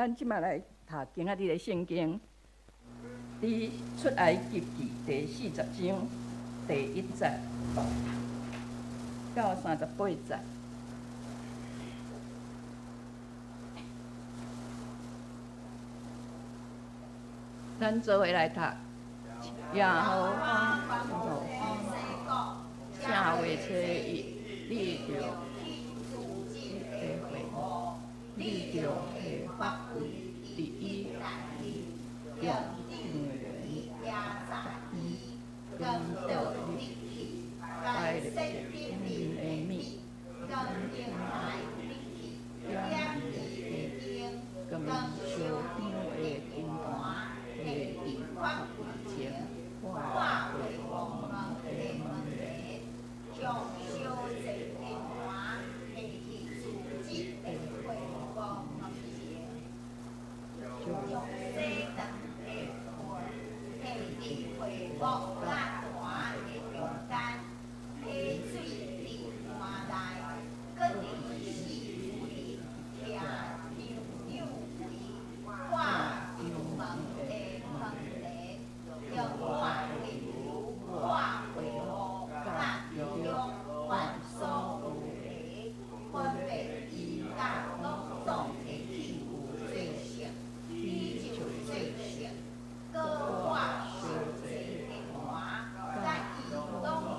咱即摆来读今仔日的圣经，伫出埃及记第40章第1节到38节。咱做伙来读。耶和华说：“正月初一，你着会幕，你着下法柜，第一用金元跟着你去，拜了金的米，跟另外你去，两个跟烧香的金盘，下伫法柜前，挂回王门的门楣，将烧祭金盘下伫自己的会幕门前，将洗蛋的盆下伫会幕甲坛的中间，下水伫盘内，搁伫四围徛牛围，挂油门的门楣，用挂油挂会幕甲其中万所有的，分别以甲拢总的器具做成，以就做成，搁挂烧祭的盘，甲伊拢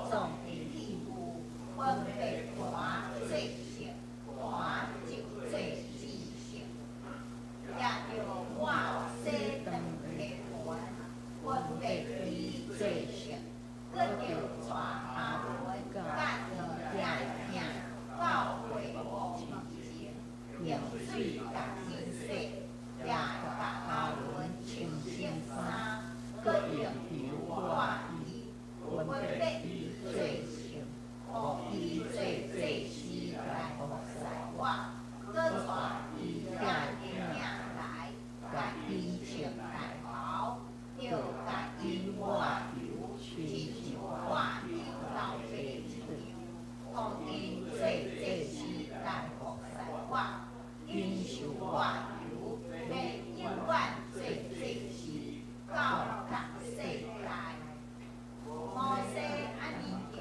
总的器具分别盘做成，盘就做支成，也着挂洗肠的盆，分别以做成，搁着带阿伦甲伊遐的囝到会幕门前，用水甲伊洗，也甲阿伦穿新衫，搁用油抹伊，分别以做成，互伊做祭司来服侍我，搁带伊遐的囝来，甲伊穿大袍，又甲伊抹油，亲像抹油老爸一样，互因做祭司来服侍我，因受我油，要永远做祭司，到全世界。摩西安尼行，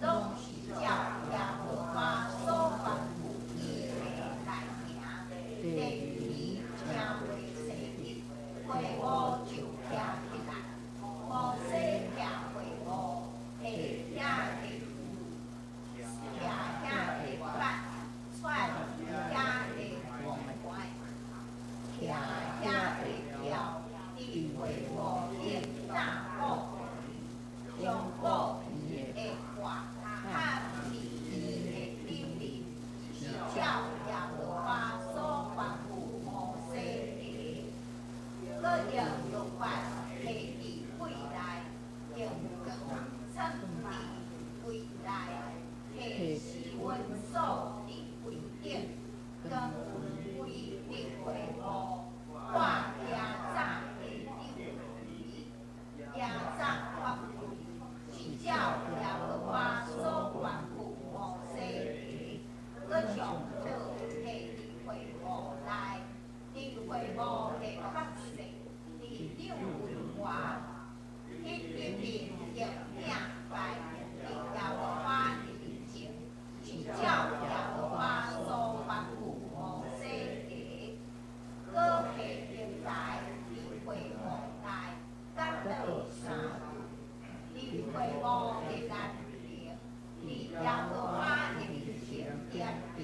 拢是照耶和华所吩咐伊的来行。第2年正月初一，会幕就徛起来。摩西徛会幕，下遐的板，踹遐的王牌，徛遐的条，伫会幕顶打鼓。将布片的画和伊的命令，是照耶和华所吩咐摩西的。搁用律法下伫柜内，用光藏伫柜内，下时温锁伫柜顶，光规日会幕，挂亚早的牛皮，亚早法柜。照耶和华所吩咐摩西的，搁将刀下伫会幕内，伫会幕的北侧，伫两围外，迄一面用饼摆伫耶和华的面前，是照耶和华所吩咐摩西的，搁下顶来伫会幕内，甲倒三。伫会幕的南边，伫耶和华的面前点灯，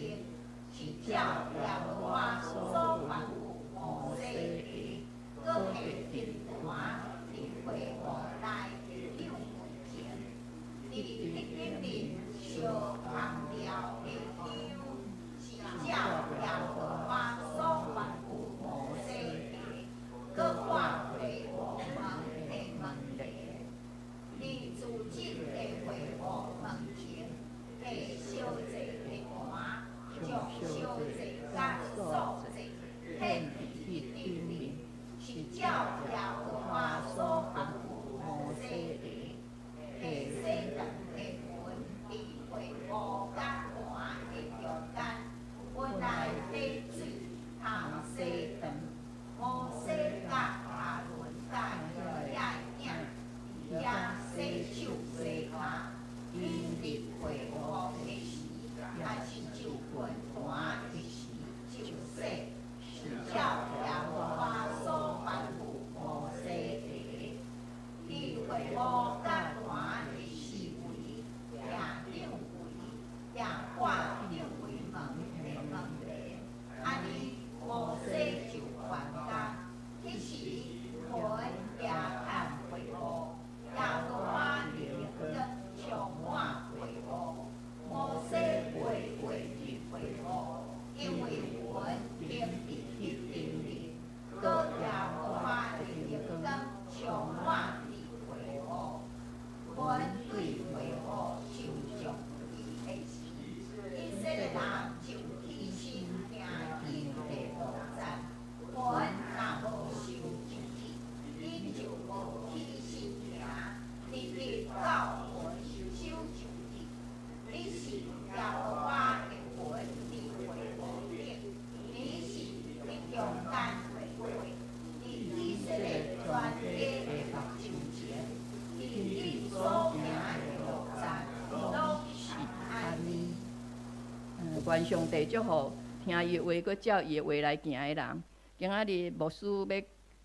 愿上帝祝福听伊话，佮照伊话来行的人。今仔日牧师要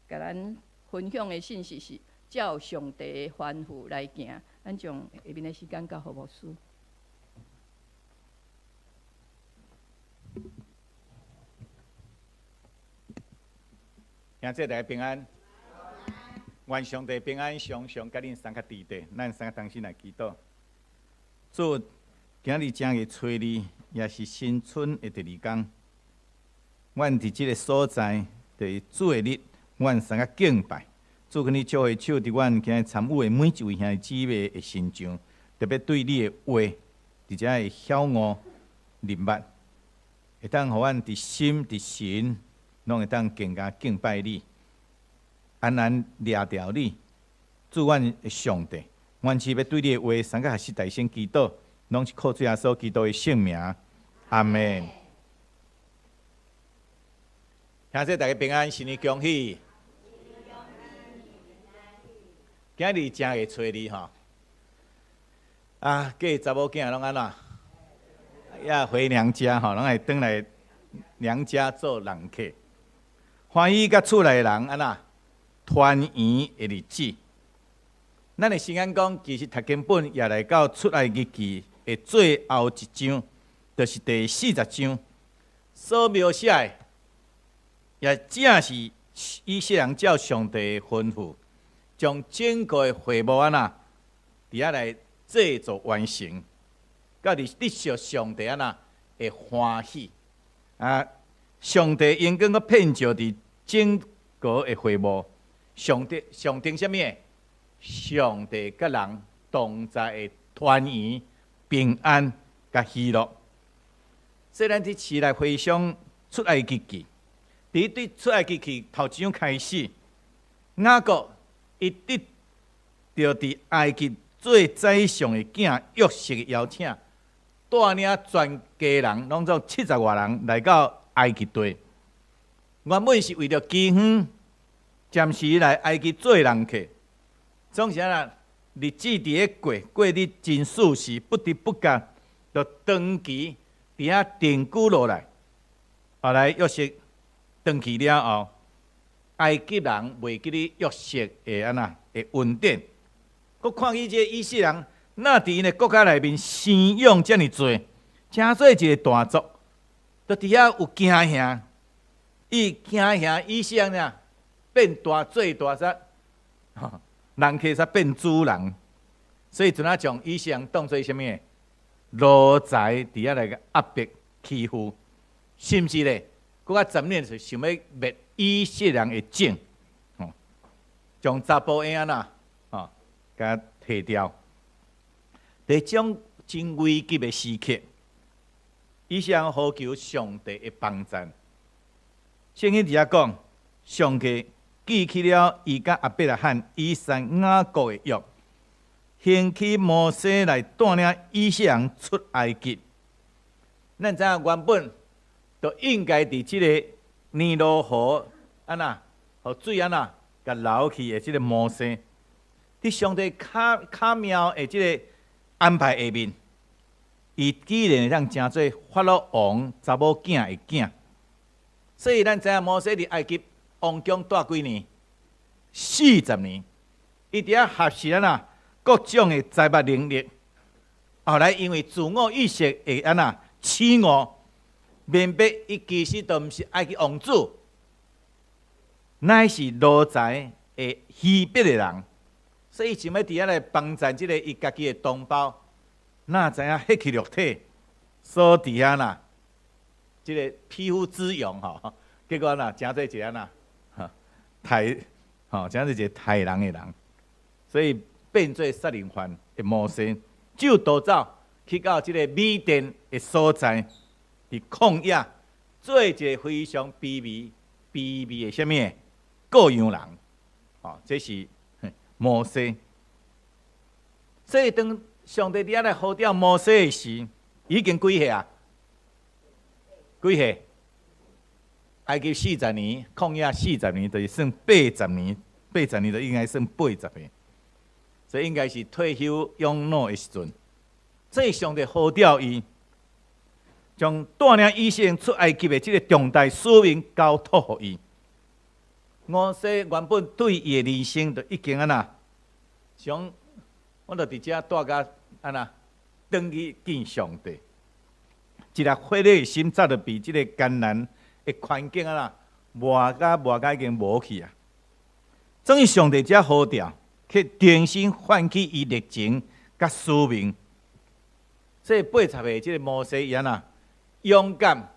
甲咱分享的信息是照上帝的吩咐来行。咱将下面的时间交予牧师。兄弟大家平安，愿上帝平安常常甲恁三个伫地，咱三个同心来祈祷。主，今日正月初二，也是新春的第2天。阮伫即个所在，伫主的日，阮三个敬拜。主，跟你祝的手伫阮今日参与的每一位兄弟姊妹的心上，特别对你的话，而且会晓悟明白，会当互阮伫心伫神。拢会当更加敬拜你，安然掠着你，主阮的上帝，阮是要对你的话，三个学习大声祈祷，拢是靠主耶稣基督的圣名，阿门。兄弟大家平安，新年恭喜！今日正月初二吼，嫁查某囝拢安怎？也回娘家吼，拢会转来娘家做人客。欢喜甲厝内人安那团圆的日子，咱的先讲，其实读经本也来到出埃及记的最后一章，就是第40章所描写的，也正是以色列人照上帝的吩咐，将整个的会幕安那伫遐来制作完成，到伫得着上帝安那会欢喜上帝应该个遍照伫整个的会幕，上帝上定什么？上帝甲人同在的团圆、平安甲喜乐。所以咱伫市内回想出埃及记，伫对出埃及记头一章开始，雅各伊得着伫埃及做宰相的囝约瑟的邀请，带领全家人，拢总70外人来到埃及地。原本是为了饥荒，暂时来埃及做人客。总是啊，日子伫咧过日真舒适，不得不觉，就长期伫遐定居落来。后来约瑟长去了后，埃及人袂记咧约瑟的安那的恩典，佮看见这以色列人那伫因的国家内面生养遮尔多，真做一个大族，就伫遐有惊吓。伊惊吓以色列呢，变大做大煞，人客煞变主人，所以就那将以色列人当做什么？奴才伫遐来个压迫欺负，甚至咧，佫较残忍是想要灭以色列人的种，将查甫婴仔呐，甲摕掉。在种真危急的时刻，以色列人呼求上帝的帮助。圣经伫遐讲，上帝记起了伊甲亚伯拉罕、以撒、雅各的约，兴起摩西来带领以色列人出埃及。咱知影原本就应该伫即个尼罗河安那，互水安那甲流去的即个摩西，伫上帝巧妙的即个安排下面，伊既然会当成做法老王查某囝的囝。所以，咱知影摩西伫埃及王宫待几年？40年。伊伫遐学习各种的财务能力。后来因为自我意识会安那起误，明白伊其实都毋是埃及王子，乃是奴才的虚别的人。所以，想要伫遐来帮助即个伊家己的同胞，哪知影血气肉体，所伫遐即个匹夫之勇结果真做一个刣真做一个刣人的人，所以变做杀人犯的摩西，就逃走去到即个米甸的所在，伫旷野做一个非常卑微的什么雇羊人，这是摩西。所以当上帝伫遐来呼召摩西的时，已经几岁啊？几岁？埃及40年，旷野40年，就是算80年，80年就应该算80岁，所以应该是退休养老的时阵。所以上帝呼召伊，将带领以色列出埃及的这个重大使命交托予伊。摩西原本对伊的人生就已经想我就伫遮带甲转去见上帝。一粒火热的心早就被这个艰难的环境磨甲已经无去啊。总是上帝遮呼召，去重新唤起伊热情甲使命。所以80岁这个摩西勇敢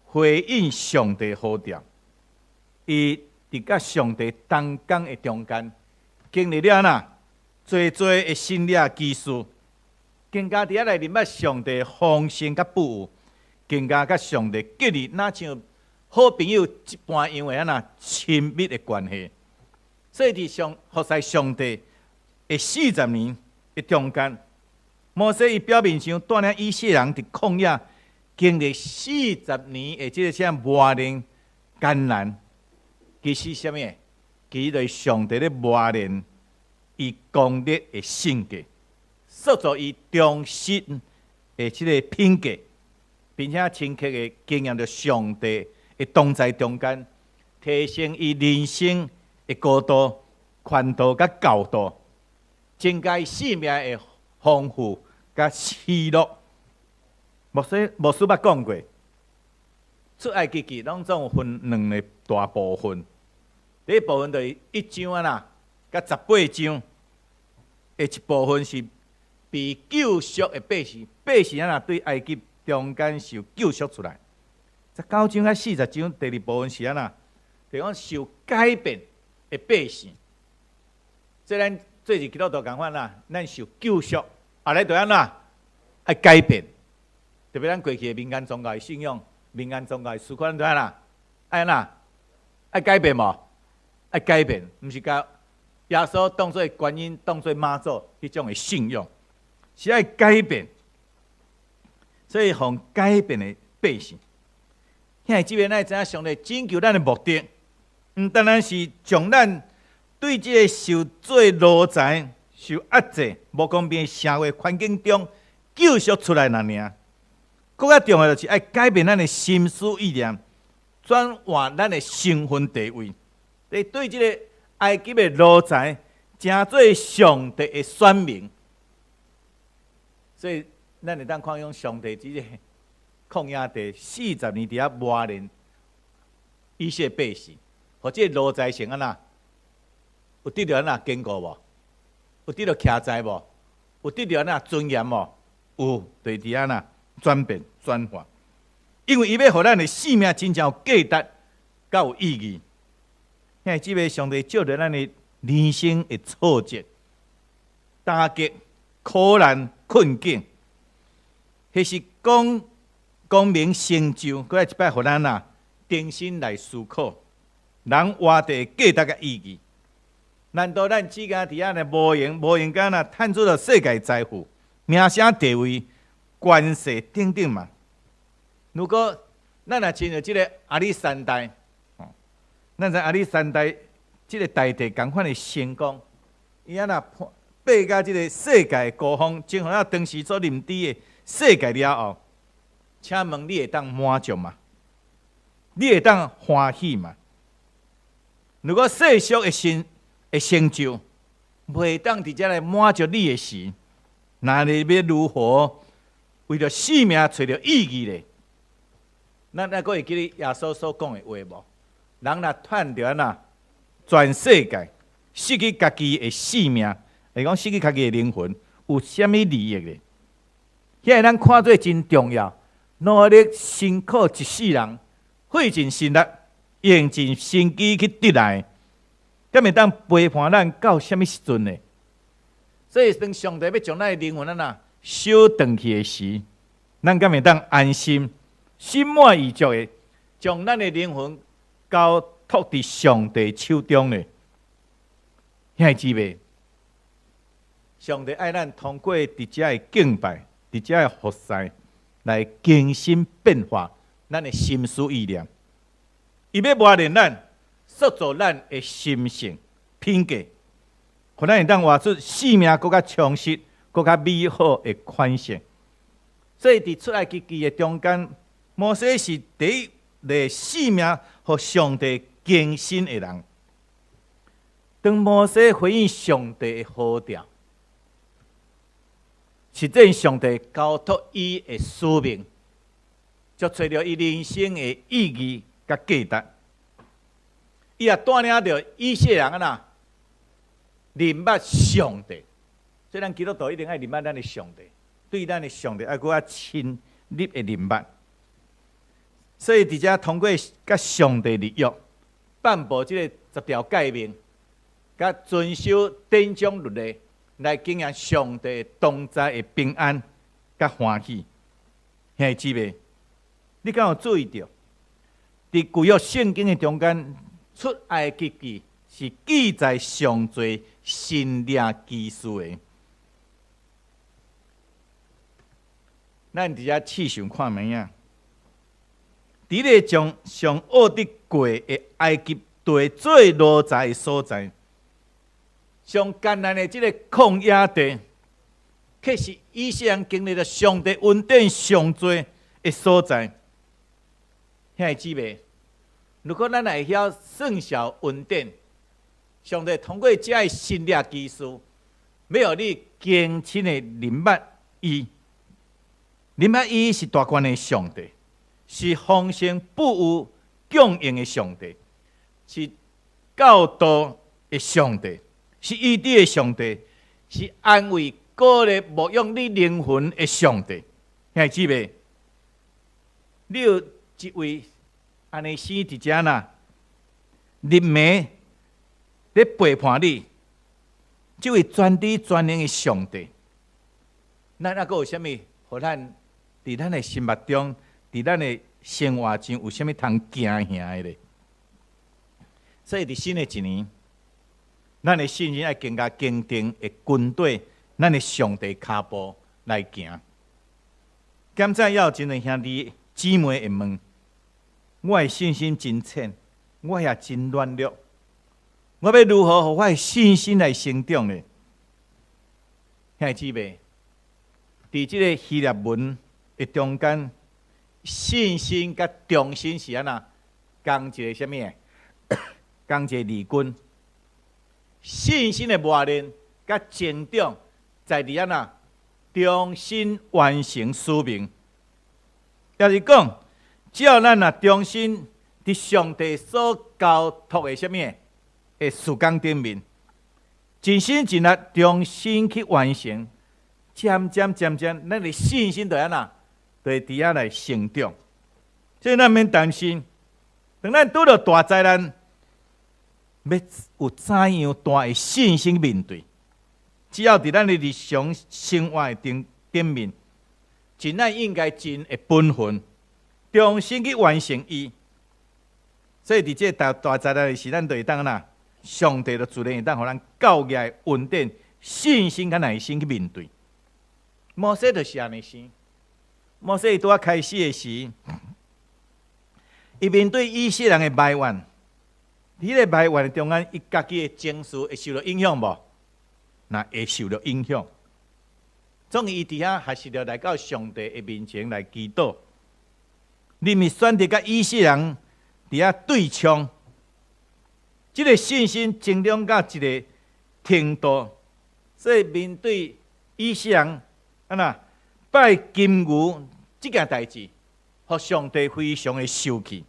回应上帝呼召，伊伫甲上帝同工的中间，经历了最的新历技术，更加伫遐来认捌上帝丰盛甲富有，更加甲上帝建立像好朋友一般样的亲密的关系。所以伫服侍上帝的40年的中间，摩西伊表面上带领以色列人伫旷野经历40年的这个啥磨练艰难，其实什么？其实就是上帝咧磨练伊功力的性格，塑造伊忠心的这个品格，并且深刻的经验着上帝的同在中间，提升伊人生的高度、宽度甲高度，增加伊生命的丰富甲喜乐。牧师捌讲过，出埃及记拢总有分2个大部分。第一部分就是1章甲18章的一部分是被救赎的百姓，百姓对埃及中间受救赎出来。19章甲40章第2部分是就讲受改变的百姓。虽然做是基督徒共款咱受救赎，后来就爱改变。特别咱过去的民间宗教的信仰、民间宗教的思考，咱爱改变无？爱改变，毋是甲耶稣当作观音、当作妈祖迄种的信仰，是爱改变。所以，互改变的百姓，现在这边知影上帝拯救咱的目的，毋单单是将咱对这个受罪奴才、受压制、无公平的社会环境中救赎出来那尔。更加重要就是爱改变咱的心思意念，转换咱的身份地位。对这个埃及的奴才，成做上帝的选民。所以，咱会当看用上帝这个旷野地40年伫遐磨练以色列百姓，或者奴才成有得到坚固无？有得到徛在无？有得到尊严无？有，对伫遐转变转化，因为伊要互咱的生命真正有价值，甲有意义。现在即位上帝照着咱的人生的挫折、打击、苦难、困境，迄是功名成就，搁来一摆互咱重新来思考人活地价值甲意义。难道咱只敢伫遐无闲间趁出了世界财富、名声地位、权势等等嘛？如果咱若亲像即个亚历山大，咱知亚历山大即个大地共款的成功，伊爬到即个世界高峰，征服了当时所认知的世界了后，请问你会当满足吗？你会当欢喜吗？如果世俗的成就袂当伫遮来满足你的时，那你要如何为了生命找到意义咧？咱还会记得耶稣所讲的话无？人若赚着全世界，失去家己的性命，会讲失去家己的灵魂，有啥物利益咧？遐个咱看做真重要，努力辛苦一世人，费尽心力，用尽心机去得来，敢会当陪伴咱到啥物时阵呢？所以，当上帝要将咱的灵魂收回去的时，咱敢会当安心、心满意足的，将咱的灵魂交托伫上帝手中呢？遐姊妹，上帝爱咱通过伫遮的敬拜、伫遮的服侍，来更新变化咱的心思意念。伊要磨练咱，塑造咱的心性、品格，互咱会当活出生命更较充实、更较美好的款式。所以伫出埃及记的中间，摩西是第一个性命和上帝更新的人。当摩西回应上帝的呼召，实践上帝交托伊的使命，就找到伊人生的意义甲价值。伊也带领着以色列人认捌上帝。所以咱基督徒一定爱认捌咱的上帝，对咱的上帝爱搁较亲密的认捌。所以，伫遮通过甲上帝立约，颁布即个10条诫命，甲遵守典章律例，来经验上帝同在的平安甲欢喜。兄弟姊妹，你敢有注意到？伫旧约圣经的中间，出埃及记是记载上最神灵奇事的。咱伫遮试想看卖啊！伫咧将上恶得过的埃及地做路财的所在，上艰难的即个旷野地，却是以色列人经历了上帝恩典上多的所在。兄弟姊妹，如果咱会晓算小恩典，上帝通过这神力技术，要互你更深的认捌伊。认捌伊是大权的上帝，是丰盛富有供应的上帝，是教导的上帝，是医治的上帝，是安慰鼓励牧养你灵魂的上帝。兄弟姊妹，你有一位安尼生伫遮日暝咧陪伴你，这位全知全能的上帝，咱还阁有啥物？互咱伫咱的心目中，伫咱的生活中有啥物通惊吓的咧？所以伫新的一年，咱的信心要更加坚定的军队，咱的上帝脚步来行。今仔要真侪兄弟姊妹会问，我的信心真浅，我也真软弱，我要如何互我的信心来成长呢？兄弟姊妹，伫即个希腊文的中间，信心甲忠心是安那？共一个什么？共一个离军。信心的磨练甲成长，在伫安那？忠心完成使命。也是讲，只要咱忠心伫上帝所交托的什么的事工顶面，尽心尽力忠心去完成，渐渐，咱的信心就安那，就会伫遐来成长。所以咱免担心，当咱拄到大灾难，要有怎样大的信心面对？只要伫咱的日常生活顶面，尽咱应该尽的本分，忠心去完成伊。所以伫这大灾难的时，咱就会当上帝就自然会当互咱教育、稳定、信心甲耐心去面对。摩西就是安尼生。摩西拄开始的时，伊面对以色列人的埋怨，伫迄个埋怨的中间，伊家己的情绪会受到影响无？那会受到影响。总伊伫遐还是要来到上帝的面前来祈祷。你咪选择甲以色列人伫遐对冲，即个信心增长到一个程度，所以面对以色列人拜金牛这件代志，互上帝非常的生气。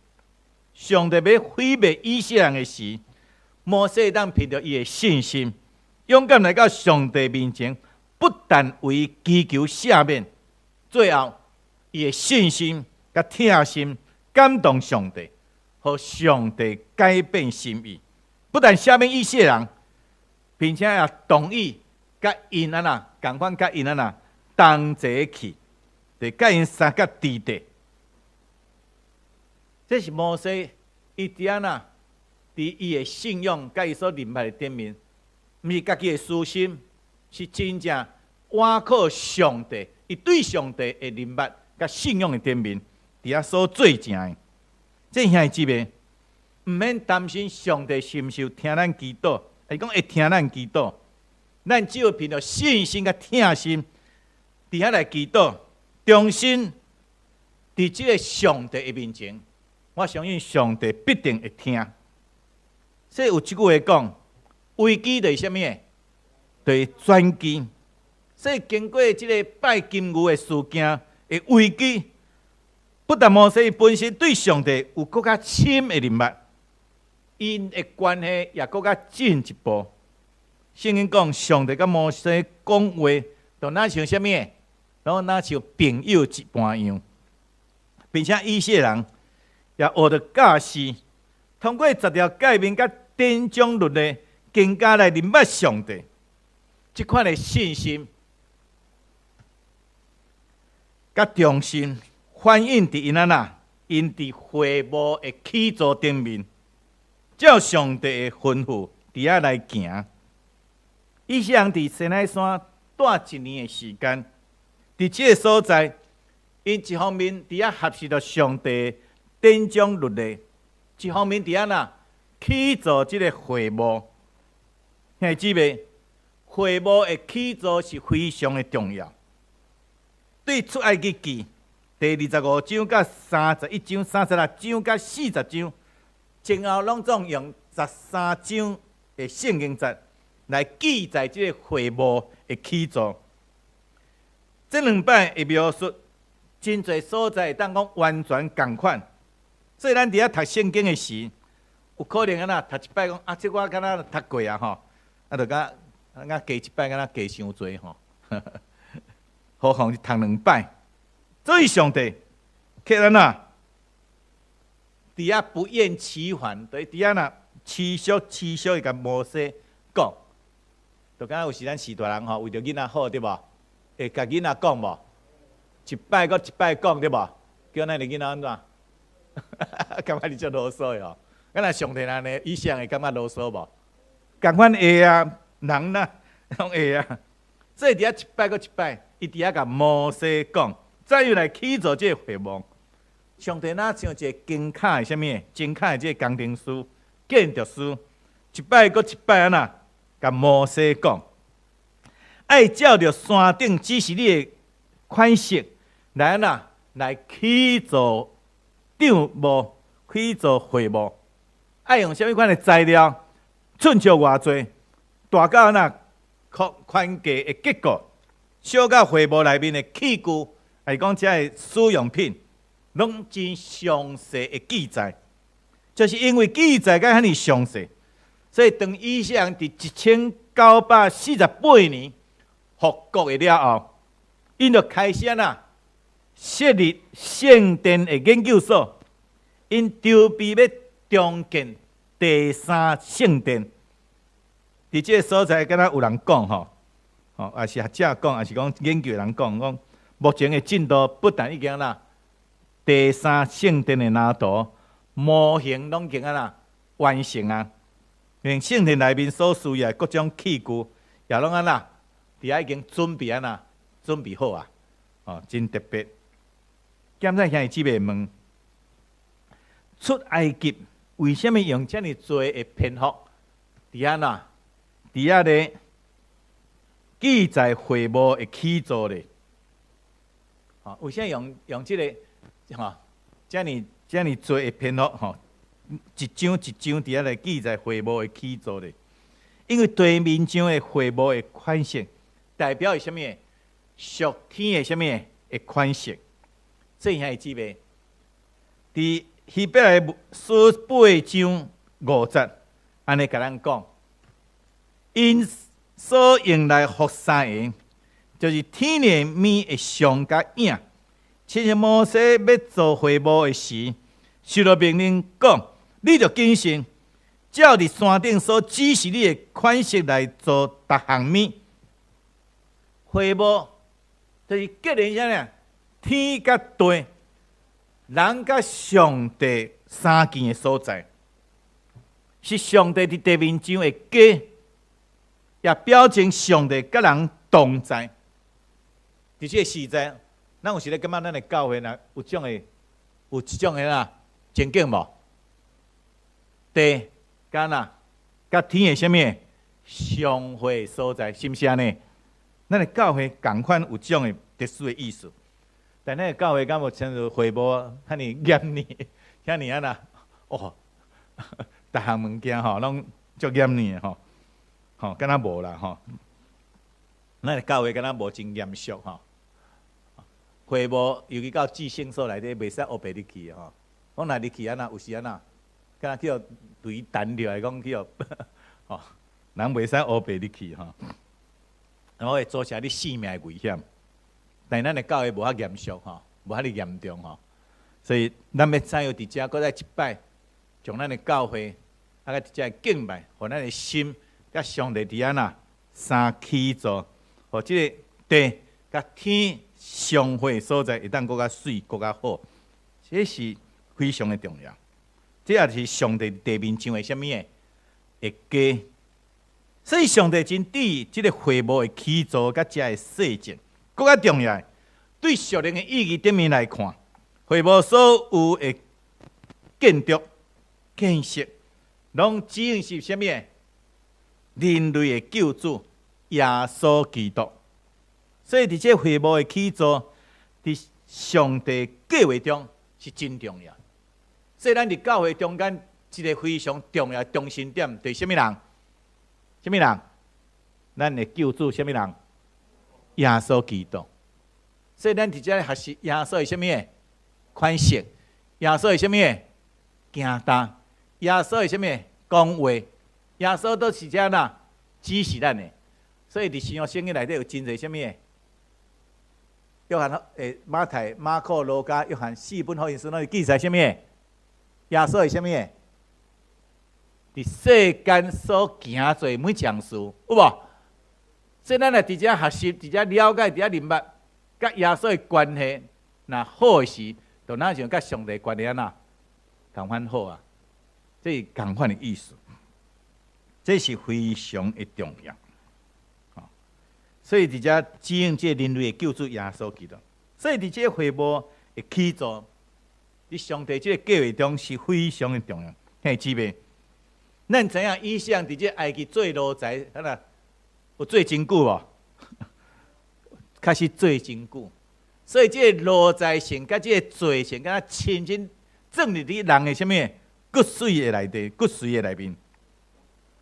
上帝要毁灭以色列人的时，摩西当凭着伊的信心，勇敢来到上帝面前，不但为祈求赦免，最后伊的信心甲疼心感动上帝，互上帝改变心意，不但赦免以色列人，并且也同意甲因共款甲因同齐去，就甲因三角地地。这是摩西伊伫伫伊的信仰甲伊所认捌的顶面，毋是家己的私心，是真正倚靠上帝，伊对上帝的认捌甲信仰的顶面，伫遐所做成的。这兄弟姊妹，毋免担心上帝是毋是有听咱祈祷，是讲会听咱祈祷。咱只要凭着信心甲疼心，伫遐来祈祷，忠心伫伫即个上帝的面前，我相信上帝必定会听。所以有一句话讲，危机就是啥物？就是转机。所以经过即个拜金牛的事件的危机，不但摩西本身对上帝有更加深的认识，因的关系也更加进一步。圣经讲，上帝甲摩西讲话，就哪像啥物？然后哪像朋友一般样，并且以色列人也学着教示，通过10条诫命甲典章律例，更加来认识上帝。这款的信心甲忠心，反映伫因因伫会幕的起座顶面，照上帝的吩咐伫遐来行。以色列人伫西奈山住1年的时间，伫即个所在，因一方面伫遐学习着上帝典章律例，一方面伫遐起座即个会幕。兄弟姊妹，会幕的起座是非常的重要。对出埃及记第25章、甲31章、36章、甲40章，前后拢总用13章的圣经节来记载这个会幕的起座。这2摆的描述，真侪所在会当讲完全同款。所以咱伫遐读圣经的时，有可能读一摆讲这我敢若读过啊吼，就加一摆敢若加伤多吼。何况是读2摆，所以上帝客咱伫遐不厌其烦，对伫遐持续的甲摩西讲，就敢若有时咱士大人吼，为着囡仔好对无？会甲囡仔讲无？一摆搁一摆讲对无？叫咱的囡仔安怎？感觉你足啰嗦的吼？敢若上帝安尼，以上会感觉啰嗦无？共款会啊，人拢会啊。所以伫遐一摆搁一摆，伊伫遐甲摩西讲，再又来起做这个会幕。上帝像一个金卡的啥物？金卡的这个工程师、建筑师，一摆搁一摆甲摩西讲，爱照着山顶指示你的款式来起做场幕，起做会幕。爱用啥物款的材料？寸石偌济，大到宽价的结构，小到会幕内面的器具，还是讲这个使用品，拢真详细的记载。就是因为记载甲遐尼详细，所以当以色列人伫1948年复国的了后，因就开始设立圣殿的研究所，因筹备要重建第3圣殿。伫即个所在，敢若有人讲也是学者讲，也是讲研究人讲，目前的进度不但已经第3圣殿的蓝图模型拢已经完成啊，连圣殿内面所需要各种器具也拢伫遐已经准备好啊，真特别。现在兄弟姊妹问，出埃及为什么用这么多的篇幅伫遐咧记载会幕的起座咧？为啥用这个这么多的篇幅一章一章伫遐来记载会幕的起座咧？因为对面上的会幕的款式，代表是啥物？属天的啥物的款式？这兄弟姊妹，伫希伯来书8章5节，安尼甲咱讲。因所用来服三个，就是天里面的上甲影。亲像摩西要做会幕的时，受了命令讲：你着谨慎，照伫山顶所指示你的款式来做逐项物。会幕就是结连啥呢？天甲地，人甲上帝三件的所在，是上帝伫地面上的家。也表证上帝甲人同在。伫这个时代，咱有时咧感觉咱的教会有一种的情景无？地甲天的啥物相会所在，是毋是安尼？咱的教会共款有这种的特殊的意思。但那个教会敢无像做会无遐尼严厉，遐尼安那哦，逐项物件吼拢足严厉吼，吼敢若无啦吼。咱个教会敢若无真严肃吼。会无尤其到至圣所内底，袂使黑白入去吼。讲若入去安那，有时安那，敢若叫对弹落来讲叫吼，人袂使黑白入去吼。然后会造成你性命的危险。但咱的教会无遐严肃吼，无遐尼严重吼，所以咱要知道伫遮，搁再一摆，将咱的教会啊，甲伫遮敬拜，互咱的心甲上帝伫安那三起造，互即个地甲天相会所在，会当搁较水，搁较好，这是非常的重要。这也是上帝地面上的什么的家。所以上帝真对即个会幕的起造甲遮的细节。更较重要，对属灵的意义顶面来看，会幕所有的建筑、建设，拢指引是啥物？人类的救主耶稣基督。所以，伫这会幕的起造，伫上帝计划中是真重要。所以，咱伫教会中间一个非常重要的中心点，对啥物人？啥物人？咱的救主啥物人？耶稣基督，所以咱伫遮学习耶稣是啥物？款式，耶稣是啥物？行道，耶稣是啥物？讲话，耶稣都是遮呐指示咱的。所以伫新约圣经内底有真侪啥物？约翰马太、马可、路加、约翰4本福音书拢是记载啥物？耶稣是啥物？伫世间所行做每件事，有无？所以咱来伫遮学习，伫遮了解，伫遮明白，甲耶稣的关系，若好的时，就哪像甲上帝关系安那同款好啊？这是同款的意思，这是非常的重要。所以伫遮指引这人类的救主耶稣基督。所以伫这会幕的起造，伫上帝这个计划中是非常的重要。兄姊妹，咱知影以上伫这埃及做奴才，安那？有做真久无？开始做真久，所以这个奴才性甲这个罪性，敢若深深种入伫人的什么骨髓的内底、骨髓的内面。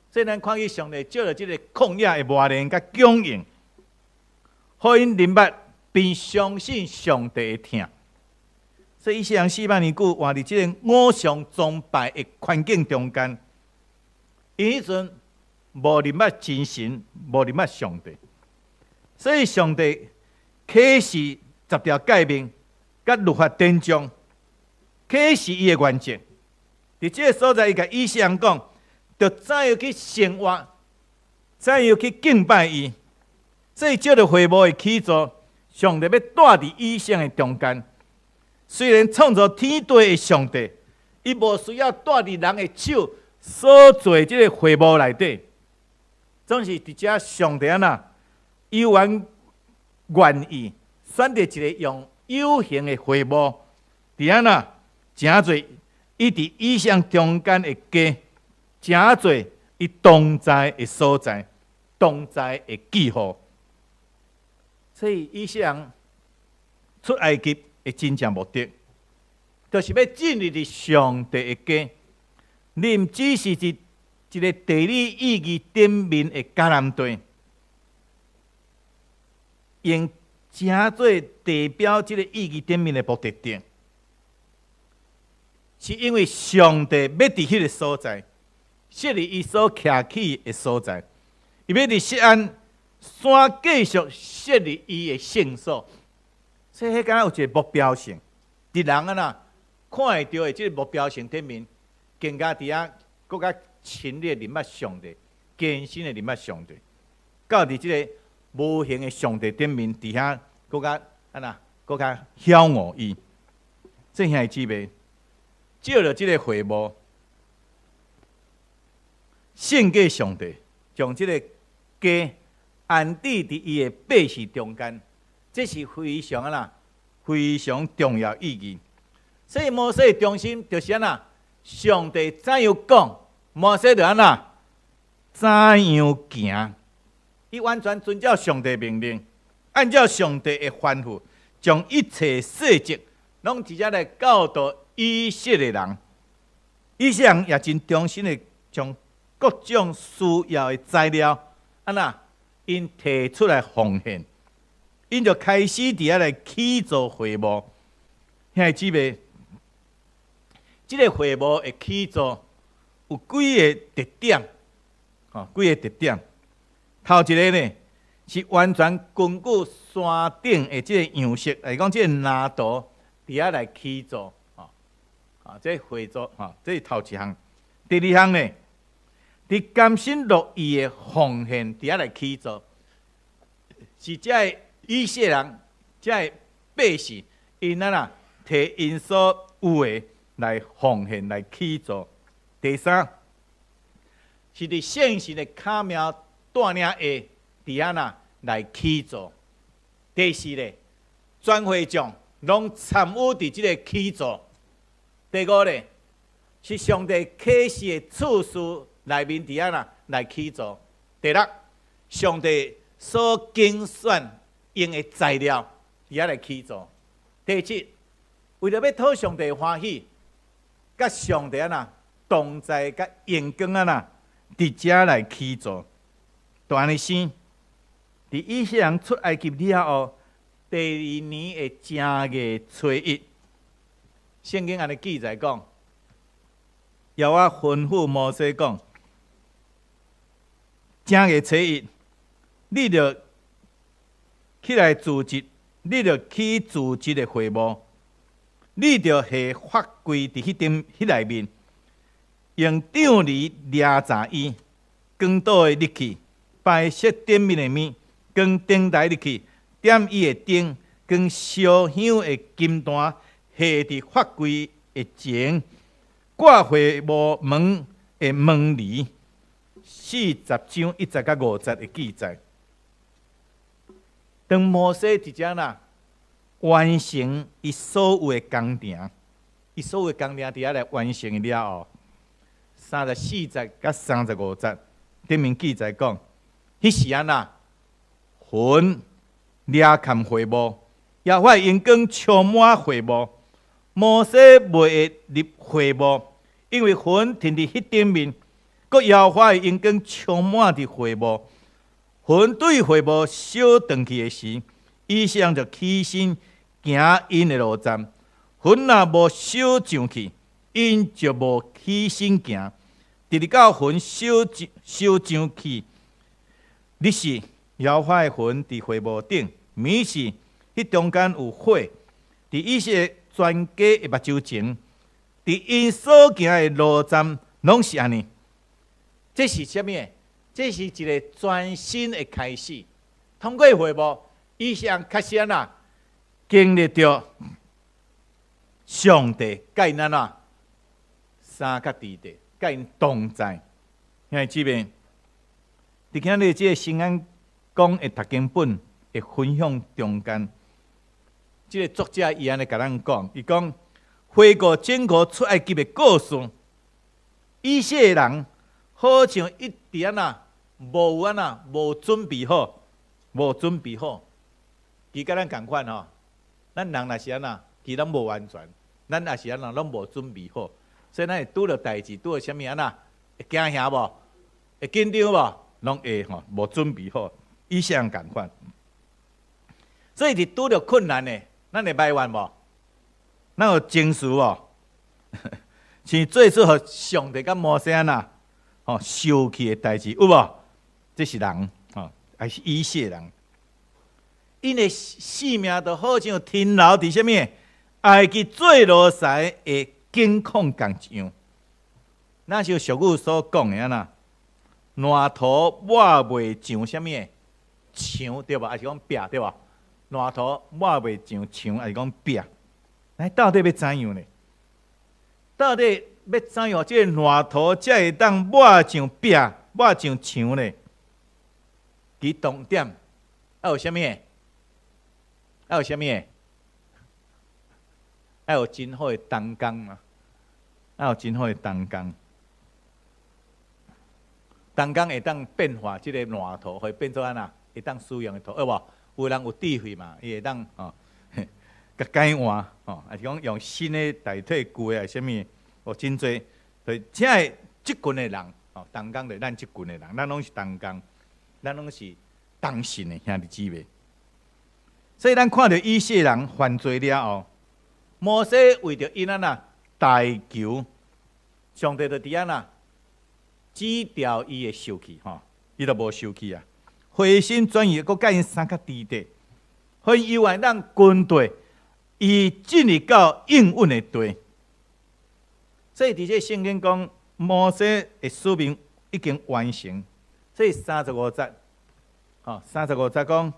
所以咱看见上帝借着这个旷野的磨练甲供应，互因明白并相信上帝的疼。所以以色列4万年久活伫这个偶像崇拜的环境中间，因迄阵。无认捌真神，无认捌上帝，所以上帝启示10条诫命，甲律法典章，启示伊的原则。伫这个所在，伊甲以色列人讲，着怎样去生活，怎样去敬拜伊。所以借着会幕的起造，上帝要带伫以色列的中间。虽然创造天地的上帝，伊无需要带伫人的手所做这个会幕内底。总是伫遮上帝啊，有缘愿意选择一个用有形的会幕，伫安那诚侪伊伫以色列中间的家，诚侪伊同在的所在，同在的记号。所以以色列人出埃及的真正目的，就是要进入伫上帝的家，你毋只是一个地理意义顶面的迦南地，用诚做代表这个意义顶面的目的地，是因为上帝要伫迄个所在，设立伊所徛起的所在，伊要伫锡安山继续设立伊的圣所，所以迄敢若有一个目标性，伫人啊呐看会到的这个目标性顶面，更加伫遐更加深烈认捌上帝，更深的认捌上帝，到伫这个无形的上帝顶面，伫遐更加安那更加晓悟伊。这兄弟姊妹，借着这个会幕，献给上帝，将这个家安置伫伊的百姓中间，这是非常啊啦，非常重要意义。所以摩西的中心就是安那，上帝怎样讲，摩西就安那怎样行。伊完全遵照上帝命令，按照上帝的吩咐，将一切事迹拢直接来教导以色列人。以色列人也真忠心的将各种需要的材料，因提出来奉献，因就开始伫遐来起造会幕。兄弟姊妹，这个会幕的起造有几个特点，几个特点。头一个呢，是完全根据山顶的这个样式来讲，这个拿图伫遐来起造，这会造，这是头一项。第二项呢，伫甘心乐意的奉献伫遐来起造，是这以色列人，这百姓，因摕因所有的来奉献来起造。第三，是伫圣神的卡苗带领下，伫遐来起造。第四呢，全会众拢参与伫即个起造。第五呢，是上帝启示的次序内面伫遐来起造。第六，上帝所精选用的材料伫遐来起造。第七，为了要讨上帝欢喜，甲上帝同在甲阳光伫遮来起造。就安尼生，伫以色列人出埃及了后，第二年的正月初一，圣经安尼记载讲，耶和华吩咐摩西讲，正月初一，你着起来组织，你着去组织的会幕，你着下法规伫迄内面，用长梨掠杂衣，光倒的日期。白色点面的面，跟灯台入去，点伊的灯，跟烧香的金单下伫法柜的前，挂会幕门的门篱，40章1节到5节的记载。当摩西伫遮完成伊所有的工程，伊所有的工程伫遐来完成了后，34节到35节顶面记载讲。迄时云掠看会幕，耶和华阳光充满会幕，摩西袂会入会幕，因为云停伫迄顶面，佮耶和华阳光充满伫会幕。云对会幕小转去的时，以色列人就起身行因的路站；云若无小上去，因就无起身行。直直到云小上去。日是耶和华的云伫会幕顶，暝是迄中间有火，伫以色列全家的目睭前，伫因所行的路站拢是安尼。这是啥物？这是一个全新的开始。通过会幕，以色列人开始经历着上帝甲因三角地带，甲因同在。兄弟姊妹。伫今日即个新安讲的读经本的分享中间，即个作者伊安尼甲咱讲，伊讲回顾整个出埃及的故事，以色列人好像一直无准备好，伊甲咱共款吼，咱人若是其实咱无完全，咱也是拢无准备好，所以咱会拄着代志，拄着啥物会惊吓无？会紧张无？拢会无准备好，以色列人共款。所以伫拄着困难呢，咱会埋怨无？咱有情绪无？是最初互上帝甲摩西受气的代志有无？这是人还是以色列人？因的性命就好像停留伫啥物？埃及最落塞的境况共样。那像俗语所讲的烂土抹袂上啥物墙对吧？还是讲壁对吧？烂土抹袂上墙，还是讲壁？那到底要怎样呢？到底要怎样？这个烂土才会当抹上壁、抹上墙呢？其重点还有啥物？还有啥物？还有真好的灯光嘛？还有真好的灯光。灯光会当变化即个烂土，会变做会当使用的土，好无？有人有智慧嘛，伊会当甲改换吼，还是讲用新的代替旧的，啥物？哦，真侪，所以即个即群的人，哦，同工的咱即群的人，咱拢是同工，咱拢是同信的兄弟姊妹。所以咱看到以色列人犯罪了后，摩西为着因安那代求，上帝就伫安那指掉伊的受气吼，伊就无受气啊，回心转意，佮甲因三脚地地，互因犹原咱军队，伊进入到应允的地。所以伫这圣经讲，摩西的使命已经完成。所以35节，吼35节讲，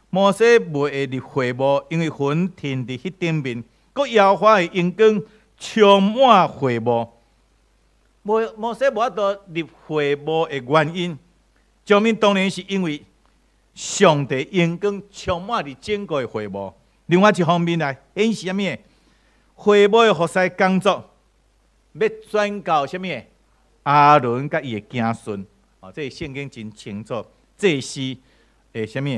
摩西未入会幕，因为云停伫迄顶面，佮耶和华的荣光充满会幕。摩西无法度入会幕的原因，证明当然是因为上帝荣光充满伫整个的会幕。另外一方面来显示啥物？会幕的服侍工作。要转到什么？阿伦甲伊的子孙，哦，这圣经真清楚。祭司的什么？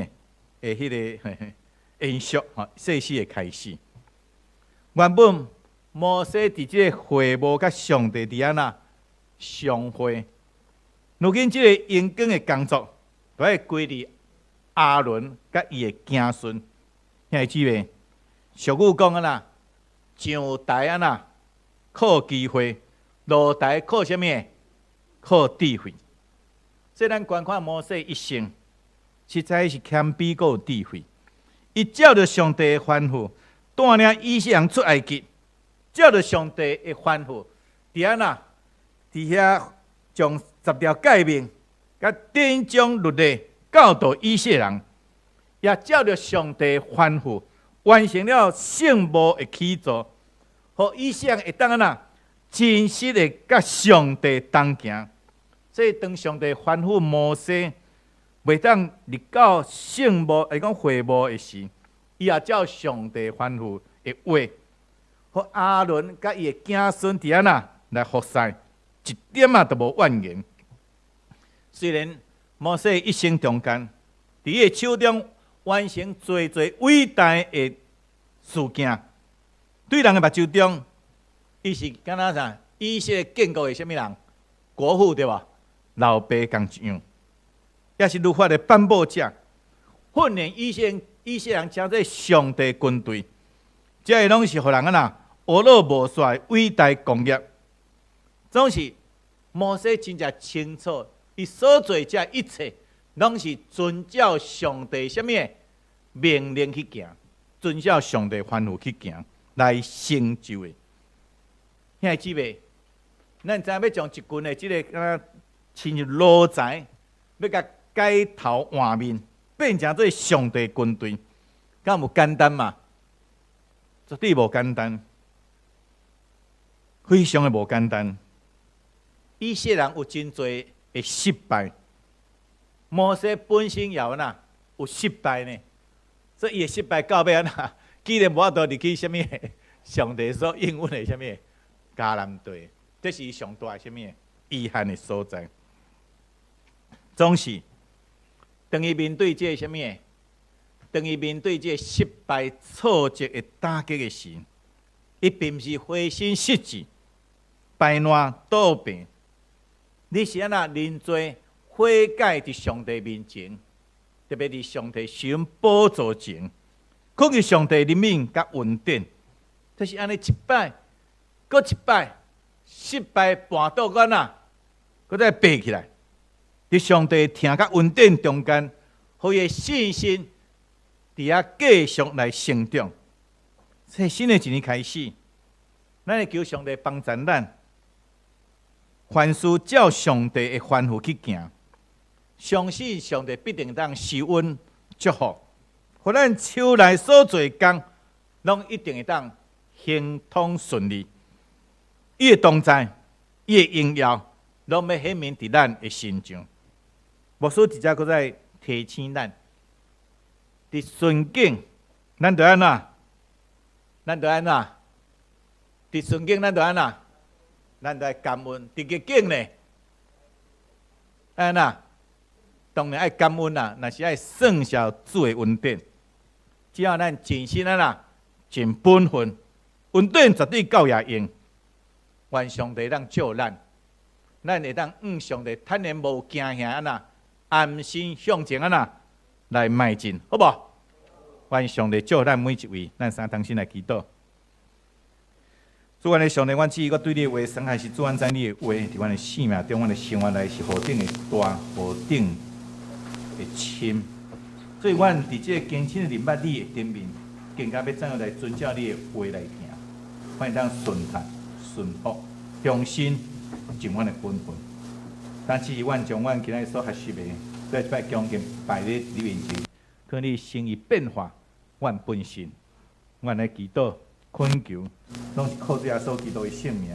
的迄个延续，吼，祭司的开始。原本摩西伫即个会幕甲上帝伫安那相会，如今即个荣光的工作，都要归伫阿伦甲伊的子孙。兄弟姊妹，俗语讲安那，上台安那。靠机会，落台靠什么？靠智慧。所以咱观看摩西一生，实在是谦卑够智慧。伊照着上帝的吩咐，带领以色列人出埃及，照着上帝的吩咐，伫安那，伫遐将10条诫命，甲典章律例教导以色列人，也照着上帝的吩咐，完成了圣幕的起造。互以色列会当安那真实的甲上帝同行，所以当上帝吩咐摩西袂当入到圣幕，会讲会幕的时，伊也照上帝吩咐的话，互阿伦甲伊的子孙伫安那来服侍，一点仔都无怨言。虽然摩西一生中间，伫伊的手中完成最伟大的事件。对人的目睭中，伊是敢若啥？以色列建国的什么人？国父对吧？老爸共一样，也是律法的颁布者，训练以色列人成做上帝军队，这个拢是互人那学老无衰伟大工业。总是摩西真正清楚，伊所做这一切，拢是遵照上帝什么命令去行，遵照上帝吩咐去行。来成就的，兄弟姊妹，咱知影要将一群的即个亲像奴才，要甲改头换面，变成做上帝军队，敢有简单嘛？绝对无简单，非常的无简单。以色列人有真多的失败，摩西本身也有哪有失败呢？所以伊的失败到尾安那？既然无法度入去什么上帝所应允的什么迦南地，这是上大什么遗憾的所在。总是当伊面对这什么，当伊面对这失败挫折的打击的时，伊并不是灰心失志、败烂倒病，你是安那认罪悔改伫上帝面前，特别伫上帝神宝座前。靠近上帝怜悯甲恩典，就是安尼一摆，搁一摆，失败绊倒咱啊，搁再爬起来。伫上帝听甲恩典中间，互伊的信心伫遐继续来成长。在新的一年开始，咱会求上帝帮助咱，凡事照上帝的吩咐去行，相信上帝必定当施恩祝福。互咱手内所做工，拢一定会当行通顺利。伊的同在，伊的荣耀，拢要显明伫咱的身上。牧师直接搁再提醒咱，伫顺境，咱着安怎？咱着安怎？伫顺境，咱着安怎？咱着爱感恩。伫逆境呢？安怎？当然爱感恩啦，若是爱算小主的恩典。只要咱尽心咱尽本分，稳定绝对教也用。愿上帝当照咱，咱会当上帝坦然无惊吓安那，安心向前安那来迈进，好不好？愿上帝照咱每一位，咱三同心来祈祷。主安的上帝，阮旨意我对你的话，生还是主安在你的话，伫阮的生命中，阮的生活来是何等的大，何等的深。所以，阮伫这艰辛的日捌你的顶面，更加要怎样来遵照你的话来行，愿意当顺服、顺服，忠心尽阮的本分。但是，阮将阮今仔所学习的，在即摆恭敬摆伫你面前，求你生意变化，阮本身，阮来祈祷、恳求，拢是靠着耶稣基督的圣名。